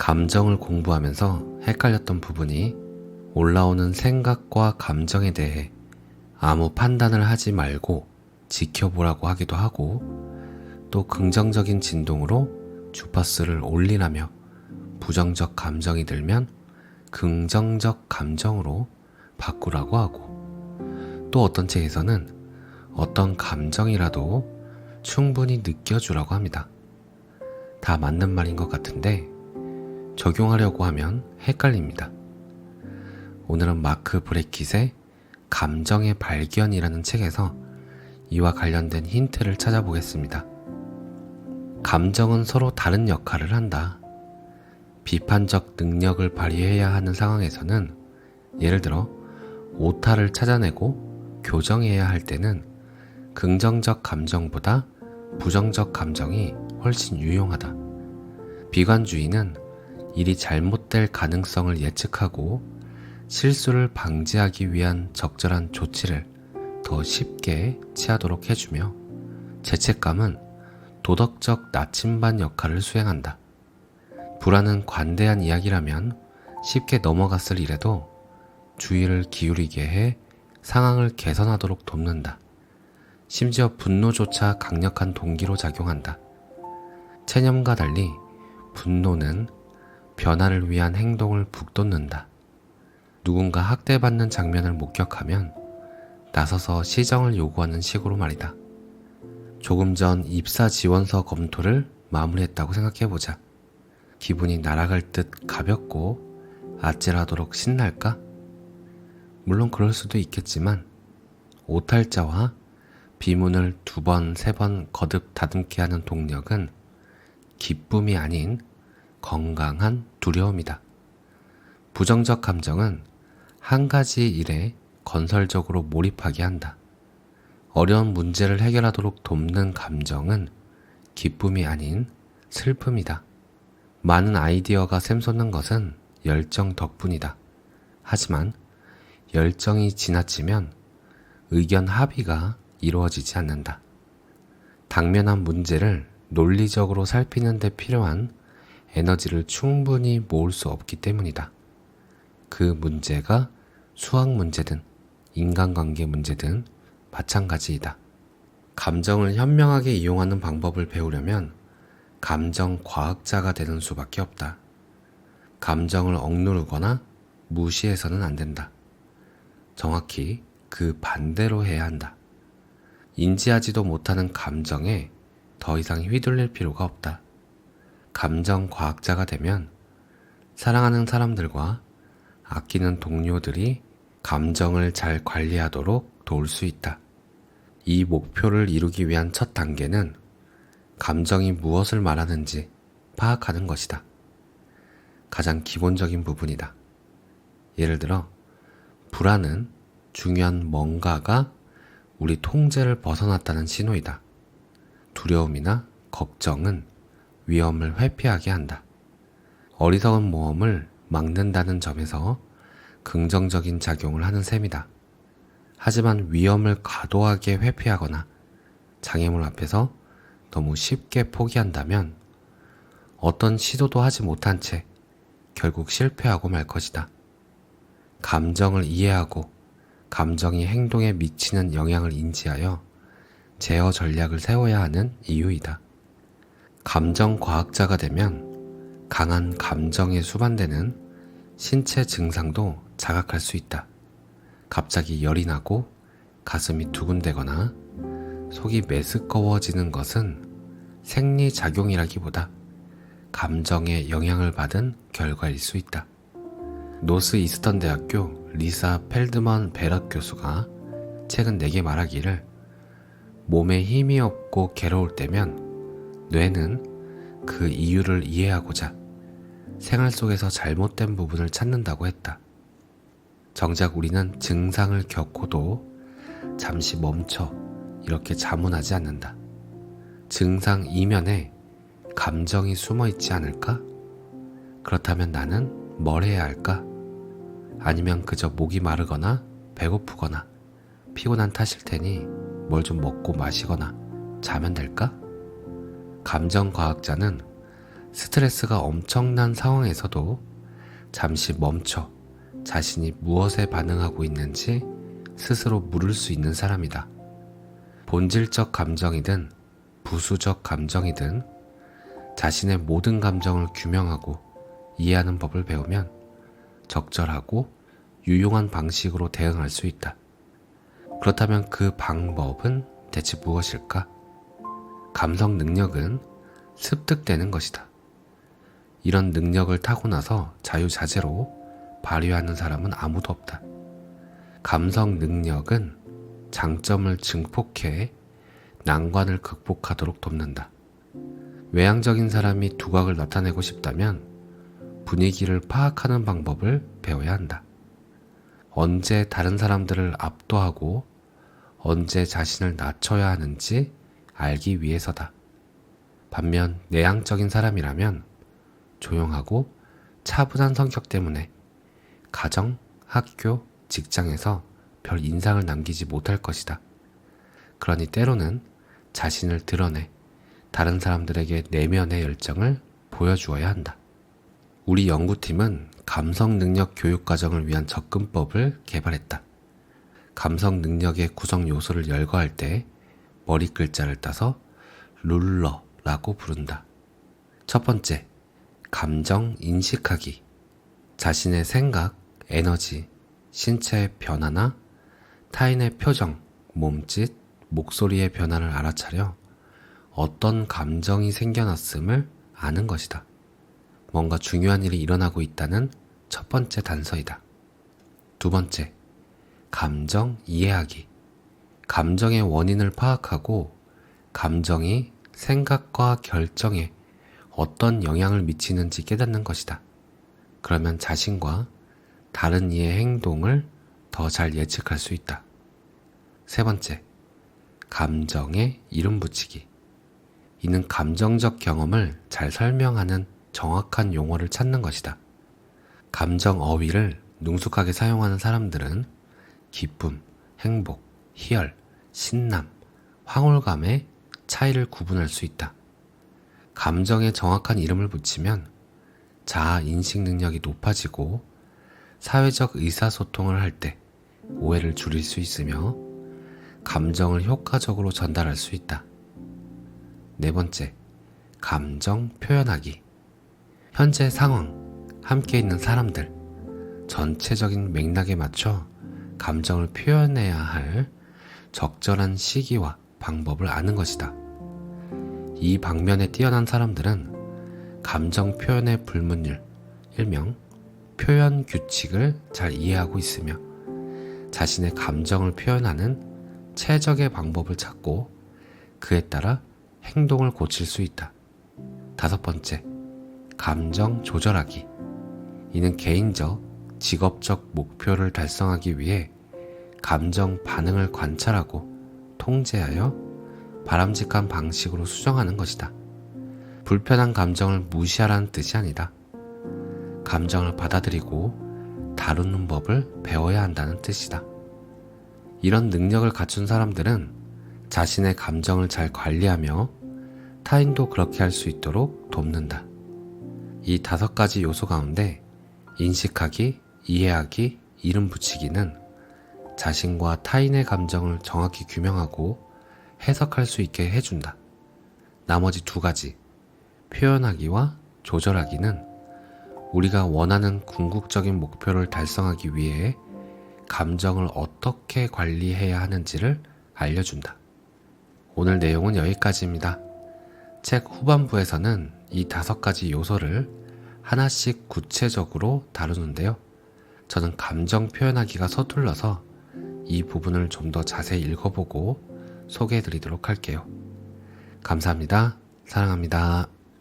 감정을 공부하면서 헷갈렸던 부분이 올라오는 생각과 감정에 대해 아무 판단을 하지 말고 지켜보라고 하기도 하고, 또 긍정적인 진동으로 주파수를 올리라며 부정적 감정이 들면 긍정적 감정으로 바꾸라고 하고, 또 어떤 책에서는 어떤 감정이라도 충분히 느껴주라고 합니다. 다 맞는 말인 것 같은데 적용하려고 하면 헷갈립니다. 오늘은 마크 브레킷의 감정의 발견이라는 책에서 이와 관련된 힌트를 찾아보겠습니다. 감정은 서로 다른 역할을 한다. 비판적 능력을 발휘해야 하는 상황에서는, 예를 들어 오타를 찾아내고 교정해야 할 때는 긍정적 감정보다 부정적 감정이 훨씬 유용하다. 비관주의는 일이 잘못될 가능성을 예측하고 실수를 방지하기 위한 적절한 조치를 더 쉽게 취하도록 해주며, 죄책감은 도덕적 나침반 역할을 수행한다. 불안은 관대한 이야기라면 쉽게 넘어갔을 일에도 주의를 기울이게 해 상황을 개선하도록 돕는다. 심지어 분노조차 강력한 동기로 작용한다. 체념과 달리 분노는 변화를 위한 행동을 북돋는다. 누군가 학대받는 장면을 목격하면 나서서 시정을 요구하는 식으로 말이다. 조금 전 입사 지원서 검토를 마무리했다고 생각해보자. 기분이 날아갈 듯 가볍고 아찔하도록 신날까? 물론 그럴 수도 있겠지만, 오탈자와 비문을 2번, 3번 거듭 다듬게 하는 동력은 기쁨이 아닌 건강한 두려움이다. 부정적 감정은 한 가지 일에 건설적으로 몰입하게 한다. 어려운 문제를 해결하도록 돕는 감정은 기쁨이 아닌 슬픔이다. 많은 아이디어가 샘솟는 것은 열정 덕분이다. 하지만 열정이 지나치면 의견 합의가 이루어지지 않는다. 당면한 문제를 논리적으로 살피는 데 필요한 에너지를 충분히 모을 수 없기 때문이다. 그 문제가 수학 문제든 인간관계 문제든 마찬가지이다. 감정을 현명하게 이용하는 방법을 배우려면 감정 과학자가 되는 수밖에 없다. 감정을 억누르거나 무시해서는 안 된다. 정확히 그 반대로 해야 한다. 인지하지도 못하는 감정에 더 이상 휘둘릴 필요가 없다. 감정 과학자가 되면 사랑하는 사람들과 아끼는 동료들이 감정을 잘 관리하도록 도울 수 있다. 이 목표를 이루기 위한 첫 단계는 감정이 무엇을 말하는지 파악하는 것이다. 가장 기본적인 부분이다. 예를 들어, 불안은 중요한 뭔가가 우리 통제를 벗어났다는 신호이다. 두려움이나 걱정은 위험을 회피하게 한다. 어리석은 모험을 막는다는 점에서 긍정적인 작용을 하는 셈이다. 하지만 위험을 과도하게 회피하거나 장애물 앞에서 너무 쉽게 포기한다면 어떤 시도도 하지 못한 채 결국 실패하고 말 것이다. 감정을 이해하고 감정이 행동에 미치는 영향을 인지하여 제어 전략을 세워야 하는 이유이다. 감정 과학자가 되면 강한 감정에 수반되는 신체 증상도 자각할 수 있다. 갑자기 열이 나고 가슴이 두근대거나 속이 메스꺼워지는 것은 생리작용이라기보다 감정에 영향을 받은 결과일 수 있다. 노스 이스턴 대학교 리사 펠드먼 베럿 교수가 최근 내게 말하기를, 몸에 힘이 없고 괴로울 때면 뇌는 그 이유를 이해하고자 생활 속에서 잘못된 부분을 찾는다고 했다. 정작 우리는 증상을 겪고도 잠시 멈춰 이렇게 자문하지 않는다. 증상 이면에 감정이 숨어 있지 않을까? 그렇다면 나는 뭘 해야 할까? 아니면 그저 목이 마르거나 배고프거나 피곤한 탓일 테니 뭘 좀 먹고 마시거나 자면 될까? 감정과학자는 스트레스가 엄청난 상황에서도 잠시 멈춰 자신이 무엇에 반응하고 있는지 스스로 물을 수 있는 사람이다. 본질적 감정이든 부수적 감정이든 자신의 모든 감정을 규명하고 이해하는 법을 배우면 적절하고 유용한 방식으로 대응할 수 있다. 그렇다면 그 방법은 대체 무엇일까? 감성 능력은 습득되는 것이다. 이런 능력을 타고나서 자유자재로 발휘하는 사람은 아무도 없다. 감성 능력은 장점을 증폭해 난관을 극복하도록 돕는다. 외향적인 사람이 두각을 나타내고 싶다면 분위기를 파악하는 방법을 배워야 한다. 언제 다른 사람들을 압도하고 언제 자신을 낮춰야 하는지 알기 위해서다. 반면 내향적인 사람이라면 조용하고 차분한 성격 때문에 가정, 학교, 직장에서 별 인상을 남기지 못할 것이다. 그러니 때로는 자신을 드러내 다른 사람들에게 내면의 열정을 보여주어야 한다. 우리 연구팀은 감성 능력 교육 과정을 위한 접근법을 개발했다. 감성 능력의 구성 요소를 열거할 때 머리 글자를 따서 룰러라고 부른다. 첫 번째, 감정 인식하기. 자신의 생각, 에너지, 신체의 변화나 타인의 표정, 몸짓, 목소리의 변화를 알아차려 어떤 감정이 생겨났음을 아는 것이다. 뭔가 중요한 일이 일어나고 있다는 첫 번째 단서이다. 두 번째, 감정 이해하기. 감정의 원인을 파악하고 감정이 생각과 결정에 어떤 영향을 미치는지 깨닫는 것이다. 그러면 자신과 다른 이의 행동을 더 잘 예측할 수 있다. 세 번째, 감정에 이름 붙이기. 이는 감정적 경험을 잘 설명하는 정확한 용어를 찾는 것이다. 감정 어휘를 능숙하게 사용하는 사람들은 기쁨, 행복, 희열, 신남, 황홀감의 차이를 구분할 수 있다. 감정에 정확한 이름을 붙이면 자아 인식 능력이 높아지고 사회적 의사소통을 할 때 오해를 줄일 수 있으며 감정을 효과적으로 전달할 수 있다. 네 번째, 감정 표현하기. 현재 상황, 함께 있는 사람들, 전체적인 맥락에 맞춰 감정을 표현해야 할 적절한 시기와 방법을 아는 것이다. 이 방면에 뛰어난 사람들은 감정 표현의 불문율, 일명 표현 규칙을 잘 이해하고 있으며 자신의 감정을 표현하는 최적의 방법을 찾고 그에 따라 행동을 고칠 수 있다. 다섯 번째, 감정 조절하기. 이는 개인적, 직업적 목표를 달성하기 위해 감정 반응을 관찰하고 통제하여 바람직한 방식으로 수정하는 것이다. 불편한 감정을 무시하라는 뜻이 아니다. 감정을 받아들이고 다루는 법을 배워야 한다는 뜻이다. 이런 능력을 갖춘 사람들은 자신의 감정을 잘 관리하며 타인도 그렇게 할 수 있도록 돕는다. 이 5가지 요소 가운데 인식하기, 이해하기, 이름 붙이기는 자신과 타인의 감정을 정확히 규명하고 해석할 수 있게 해준다. 나머지 2가지, 표현하기와 조절하기는 우리가 원하는 궁극적인 목표를 달성하기 위해 감정을 어떻게 관리해야 하는지를 알려준다. 오늘 내용은 여기까지입니다. 책 후반부에서는 이 5가지 요소를 하나씩 구체적으로 다루는데요. 저는 감정 표현하기가 서툴러서 이 부분을 좀 더 자세히 읽어보고 소개해드리도록 할게요. 감사합니다. 사랑합니다.